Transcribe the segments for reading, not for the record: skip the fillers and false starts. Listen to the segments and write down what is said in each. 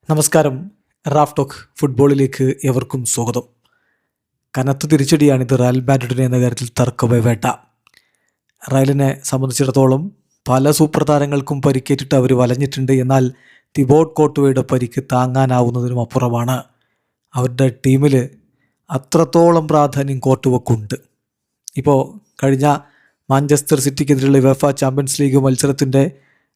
നമസ്കാരം. Raf talk ഫുട്ബോളിലേക്ക് എവർക്കും സ്വാഗതം. കനത്ത തിരിച്ചടിയാണിത് റയൽ മാഡ്രിഡിന് എന്ന കാര്യത്തിൽ തർക്കമേ വേണ്ട. റയലിനെ സംബന്ധിച്ചിടത്തോളം പല സൂപ്പർ താരങ്ങൾക്കും പരിക്കേറ്റിട്ട് അവർ വലഞ്ഞിട്ടുണ്ട്. എന്നാൽ തിബോട്ട് കോർട്ടുവയുടെ പരിക്ക് താങ്ങാനാവുന്നതിനും അപ്പുറമാണ്. അവരുടെ ടീമിൽ അത്രത്തോളം പ്രാധാന്യം കോർട്ടുവക്കുണ്ട്. ഇപ്പോൾ കഴിഞ്ഞ മാഞ്ചസ്റ്റർ സിറ്റിക്കെതിരെയുള്ള യുവേഫ ചാമ്പ്യൻസ് ലീഗ് മത്സരത്തിൻ്റെ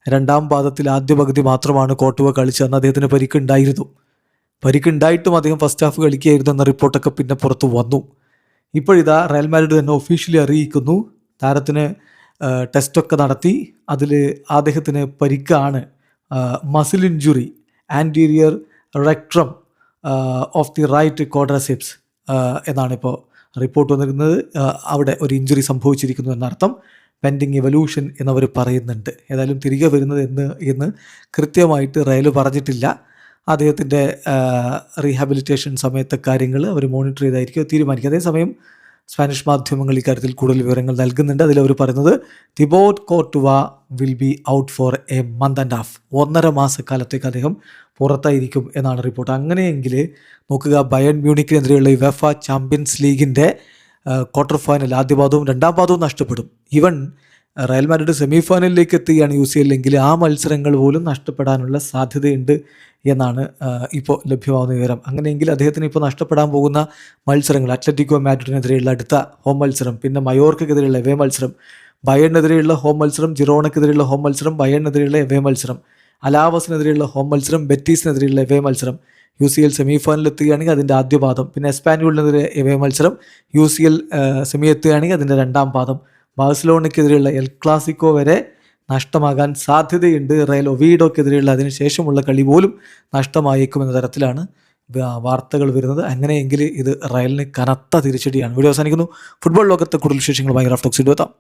രണ്ടാം പാദത്തിൽ ആദ്യ പകുതി മാത്രമാണ് കോർട്ടുവ കളിച്ചതെന്ന് അദ്ദേഹത്തിന് പരിക്കുണ്ടായിരുന്നു. പരിക്കുണ്ടായിട്ടും അദ്ദേഹം ഫസ്റ്റ് ഹാഫ് കളിക്കുകയായിരുന്നു എന്ന റിപ്പോർട്ടൊക്കെ പിന്നെ പുറത്തു വന്നു. ഇപ്പോഴിതാ റയൽ മാഡ്രിഡ് തന്നെ ഒഫീഷ്യലി അറിയിക്കുന്നു, താരത്തിന് ടെസ്റ്റൊക്കെ നടത്തി, അതിൽ അദ്ദേഹത്തിന് പരിക്കാണ്. Muscle injury, anterior rectus of the right quadriceps എന്നാണ് ഇപ്പോൾ റിപ്പോർട്ട് വന്നിരിക്കുന്നത്. അവിടെ ഒരു ഇഞ്ചുറി സംഭവിച്ചിരിക്കുന്നു എന്നർത്ഥം. പെൻഡിങ് എവല്യൂഷൻ എന്നവർ പറയുന്നുണ്ട്. ഏതായാലും തിരികെ വരുന്നത് എന്ന് കൃത്യമായിട്ട് റയൽ പറഞ്ഞിട്ടില്ല. അദ്ദേഹത്തിൻ്റെ റീഹാബിലിറ്റേഷൻ സമയത്തെ കാര്യങ്ങൾ അവർ മോണിറ്റർ ചെയ്തായിരിക്കും തീരുമാനിക്കുക. അതേസമയം സ്പാനിഷ് മാധ്യമങ്ങൾ ഇക്കാര്യത്തിൽ കൂടുതൽ വിവരങ്ങൾ നൽകുന്നുണ്ട്. അതിലവർ പറയുന്നത് Thibaut Courtois will be out for A month and half. 1.5 മാസക്കാലത്തേക്ക് അദ്ദേഹം പുറത്തായിരിക്കും എന്നാണ് റിപ്പോർട്ട്. അങ്ങനെയെങ്കിൽ നോക്കുക, ബയൺ മ്യൂണിക്കിനെതിരെയുള്ള യുവേഫ ചാമ്പ്യൻസ് ലീഗിൻ്റെ ക്വാർട്ടർ ഫൈനൽ ആദ്യ പാദവും രണ്ടാം പാദവും നഷ്ടപ്പെടും. ഈവൻ റയൽ മാഡ്രിഡ് സെമി ഫൈനലിലേക്ക് എത്തുകയാണ് UCL എങ്കിൽ ആ മത്സരങ്ങൾ പോലും നഷ്ടപ്പെടാനുള്ള സാധ്യതയുണ്ട് എന്നാണ് ഇപ്പോൾ ലഭ്യമാകുന്ന വിവരം. അങ്ങനെയെങ്കിൽ അദ്ദേഹത്തിന് ഇപ്പോൾ നഷ്ടപ്പെടാൻ പോകുന്ന മത്സരങ്ങൾ അത്ലറ്റിക്കോ മാഡ്രിഡിനെതിരെയുള്ള അടുത്ത ഹോം മത്സരം, പിന്നെ മയോർക്കെതിരെയുള്ള എവേ മത്സരം, ബയണിനെതിരെയുള്ള ഹോം മത്സരം, ജിറോണക്കെതിരെയുള്ള ഹോം മത്സരം, ബയണിനെതിരെയുള്ള എവേ മത്സരം, അലാവസിനെതിരെയുള്ള ഹോം മത്സരം, ബെറ്റീസിനെതിരെയുള്ള എവേ മത്സരം, UCL സെമി ഫൈനലിൽ എത്തുകയാണെങ്കിൽ അതിൻ്റെ ആദ്യ പാദം, പിന്നെ എസ്പാന്യൂളിനെതിരെ എവേ മത്സരം, UCL സെമി എത്തുകയാണെങ്കിൽ അതിൻ്റെ രണ്ടാം പാദം, ബാഴ്സലോണയ്ക്കെതിരെയുള്ള എൽ ക്ലാസിക്കോ വരെ നഷ്ടമാകാൻ സാധ്യതയുണ്ട്. റയൽ ഒവീഡോക്കെതിരെയുള്ള അതിനുശേഷമുള്ള കളി പോലും നഷ്ടമായേക്കുമെന്ന തരത്തിലാണ് വാർത്തകൾ വരുന്നത്. അങ്ങനെയെങ്കിൽ ഇത് റയലിന് കനത്ത തിരിച്ചടിയാണ്. വീഡിയോ അവസാനിക്കുന്നു. ഫുട്ബോൾ ലോകത്തെ കൂടുതൽ വിശേഷങ്ങളുമായി റാഫ് ടോക്സ് എത്താം.